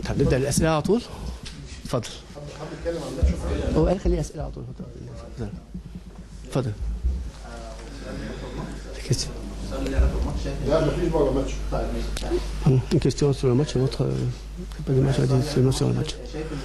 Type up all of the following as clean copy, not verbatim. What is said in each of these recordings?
هنبدأ الأسئلة على طول. اتفضل. هو قال خليه أسئلة على طول. اتفضل. Une question sur le match, votre pas de match à dire seulement sur le match. شايف ان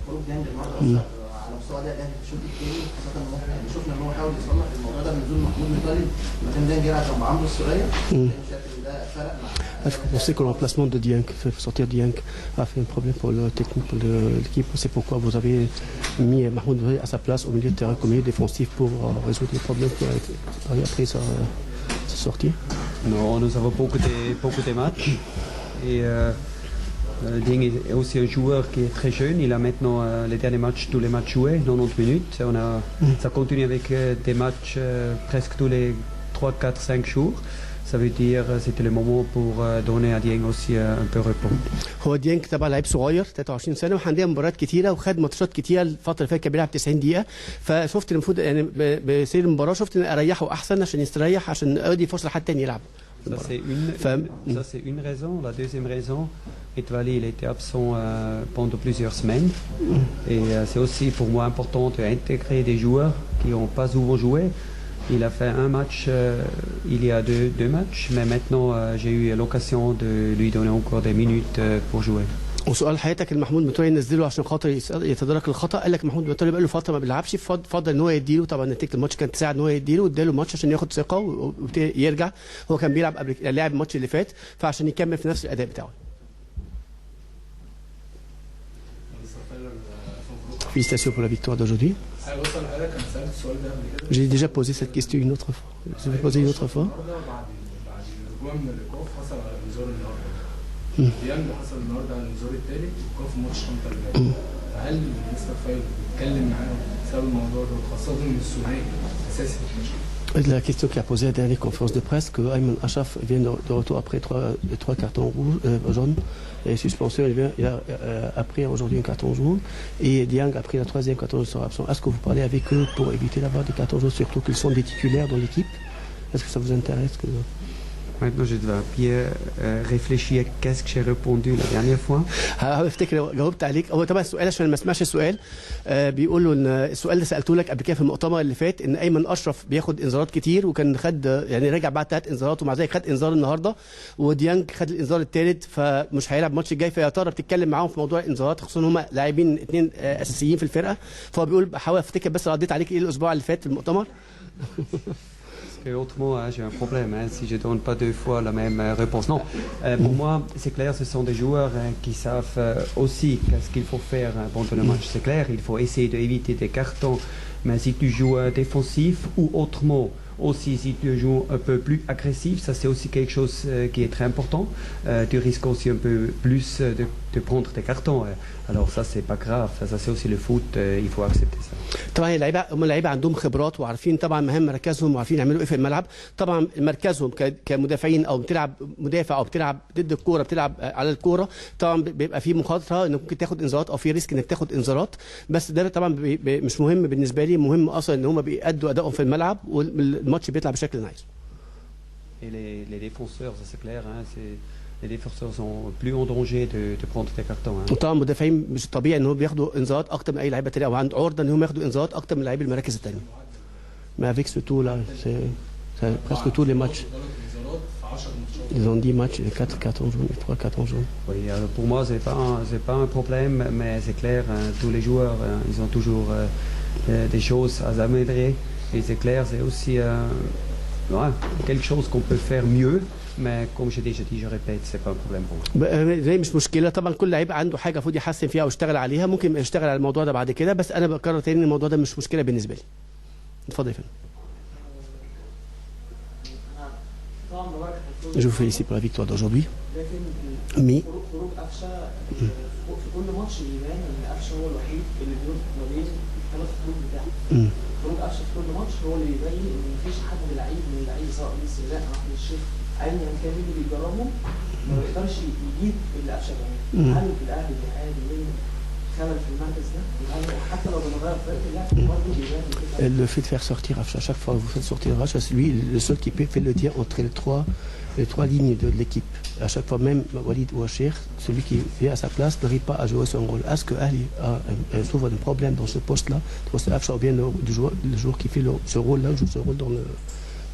خروج ديانج النهارده على مستوى اداء الاهلي في الشوط الثاني، خاصه ان احنا شفنا ان هو حاول يصلح الموضوع ده بنزول محمود مطلب مكان ديانج يلعب جنب عمرو السوليه. شايف ان ده فرق مع. Est-ce que vous pensez que le remplacement de Dieng, fait sortir Dieng, a fait un problème pour le technique pour l'équipe? C'est pourquoi vous avez mis Mahmoud à sa place au milieu de terrain comme milieu défensif pour résoudre les problèmes après sa sortie? Non, nous avons beaucoup de matchs. Et Dieng est aussi un joueur qui est très jeune. Il a maintenant les derniers matchs, tous les matchs joués, 90 minutes. Ça continue avec des matchs presque tous les 3, 4, 5 jours. Ça veut dire c'était le moment pour donner à Dieng aussi un peu repos. هو ديانج طبعا لعيب صغير 23 سنه وعنده مباريات كتيره وخد ماتشات كتيره الفتره اللي فاتت كان بيلعب 90 دقيقه فشفت المفروض يعني بسير المباراه شفت ان اريحه احسن عشان يستريح عشان ادي فرصه لحد تاني يلعب. Ça c'est une raison. La deuxième raison, Etwali il était absent pendant plusieurs semaines et c'est aussi pour moi important d'intégrer des joueurs qui n'ont pas souvent joué. Il a fait un match, il y a deux matchs, mais maintenant j'ai eu l'occasion de lui donner encore des minutes pour jouer. وسؤال حياتك المحمود متولي نزله عشان خاطر يتدارك الخطا قال لك محمود متولي بقى له فتره ما بيلعبش فضل ان هو يديله طبعا نتيجه الماتش كانت تساعد ان هو يديله واداله ماتش عشان ياخد ثقه ويرجع هو كان بيلعب قبل لعب الماتش اللي فات فعشان يكمل في نفس الاداء بتاعه. Félicitations pour la victoire d'aujourd'hui. J'ai déjà posé cette question une autre fois. Je vais poser une autre fois. ديانج حصل النهارده على النزول الثالث وكان في ماتش طنطا اللي فات. فهل مستر فايل اتكلم معاه بسبب الموضوع ده خاصه ان الثنائي اساسي في الماتش؟ La question qu'il a posée à la dernière conférence de presse, que Ayman Achraf vient de retour après trois cartons jaunes et suspension, il a appris aujourd'hui un carton jaune et Dieng a pris la troisième carton jaune absent. Est-ce que vous parlez avec eux pour éviter d'avoir des cartons jaunes, surtout qu'ils sont des titulaires dans l'équipe? Est-ce que ça vous intéresse que... Maintenant, je dois bien réfléchir qu'est-ce que j'ai répondu la dernière fois. هفتكر جاوبت عليك هو طبعا السؤال عشان ما اسمعش السؤال بيقول له ان السؤال اللي سالته لك قبل كده في المؤتمر اللي فات ان ايمن اشرف بياخد انذارات كتير وكان خد يعني رجع بعد 3 انذارات ومع ذلك خد انذار النهارده وديانج خد الانذار الثالث فمش هيلعب الماتش الجاي فيا ترى بتتكلم معاهم في موضوع الانذارات خصوصا هم لاعبين 2 اساسيين في الفرقه فهو بيقول بحاول افتكر بس رديت عليك ايه الاسبوع اللي فات في المؤتمر. Et autrement, j'ai un problème si je ne donne pas 2 fois la même réponse. Non, pour moi, c'est clair, ce sont des joueurs qui savent aussi qu'est-ce qu'il faut faire pendant le match. C'est clair, il faut essayer d'éviter des cartons, mais si tu joues défensif ou autrement, aussi si tu joues un peu plus agressif, ça c'est aussi quelque chose qui est très important. Tu risques aussi un peu plus de prendre des cartons. Alors ça c'est pas grave, ça c'est aussi le foot, il faut accepter ça. طبعا اللعيبه هم اللعيبه عندهم خبرات وعارفين طبعا مهام مركزهم وعارفين يعملوا ايه في الملعب طبعا مركزهم كمدافعين او بتلعب مدافع او بتلعب ضد الكوره بتلعب على الكوره طبعا بيبقى في مخاطره انك ممكن تاخد انذارات او في ريسك انك تاخد انذارات بس ده طبعا مش مهم بالنسبه لي مهم اصلا ان هم بيأدوا ادائهم في الملعب والماتش بيطلع بشكل نايس. Et les défenseurs, ça c'est clair, hein, les défenseurs sont plus en danger de prendre des cartons. Hein. وطبعا المدافعين مش طبيعي ان هم بياخدوا انذارات اكتر من اي لعيبه ثانيه او عند عرضه ان هم ياخدوا انذارات اكتر من لعيبه المراكز الثانيه. Mais avec ce tout là, c'est presque tous les matchs. Ils ont 10 matchs, 4 cartons jaunes, 3 cartons jaunes. Oui, alors pour moi c'est pas un problème, mais c'est clair, hein, tous les joueurs ils ont toujours des choses à améliorer et c'est clair, c'est aussi ouais, quelque chose qu'on peut faire mieux. Mais comme j'ai déjà dit, je répète, c'est pas un problème pour moi. زي مش مشكله طبعا كل لعيب عنده حاجه المفروض يحسن فيها او يشتغل عليها ممكن يشتغل على الموضوع ده بعد كده بس انا بكرر تاني ان الموضوع ده مش مشكله بالنسبه لي. اتفضل يا فندم. Je vous félicite pour la victoire d'aujourd'hui. Mais خروج قفشه في كل ماتش يبان ان قفشه هو الوحيد اللي بيربط ما بين الثلاث خروج بتاعه. خروج قفشه في كل ماتش هو اللي يبين ان مفيش حد لعيب من اللعيبه سواء لسه لا احمد الشيخ ايا كان اللي بيجربهم ما بيقدرش يجيب اللي قفشه بيعمله. هل الاهلي بيحاول يعمل خلل في المركز ده؟ حتى لو بنغير طريقه اللعب برضه بيبان. Le fait de faire sortir Afcha, à chaque fois que vous faites sortir Afcha, c'est lui le seul qui peut faire le lien entre les trois lignes de l'équipe. à chaque fois, même Walid ou Cheikh, celui qui vient à sa place n'arrive pas à jouer son rôle. Est-ce que Ali trouve un problème dans ce poste-là, poste Afsha, ou bien le joueur qui fait ce rôle-là, joue ce rôle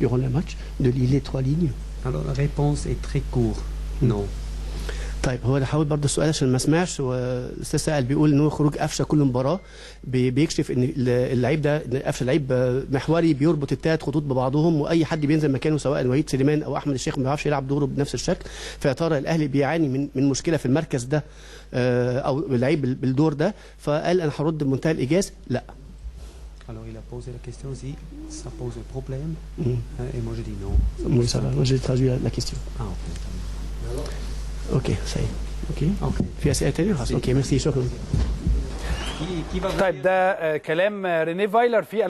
durant le match, de lier les 3 lignes? Alors la réponse est très courte, non. طيب هو انا حاول برضه السؤال عشان ما اسمعش. والاستاذ سائل بيقول ان هو خروج قفشه كل مباراه بيكشف ان اللعيب ده، ان قفشه لعيب محوري بيربط الثلاث خطوط ببعضهم، واي حد بينزل مكانه سواء وليد سليمان او احمد الشيخ ما بيعرفش يلعب دوره بنفس الشكل. فيا ترى الاهلي بيعاني من مشكله في المركز ده او اللعيب بالدور ده؟ فقال انا هرد بمنتهى الايجاز لا. Alors il a posé la question si ça pose un problème et moi je dis non. Oui, ça va. Moi j'ai traduit la question. Ah ok. Ok, ça y est. Ok. في اسئله ثانيه؟ خلاص اوكي ميرسي شكرا. طيب ده كلام رينيه فايلر في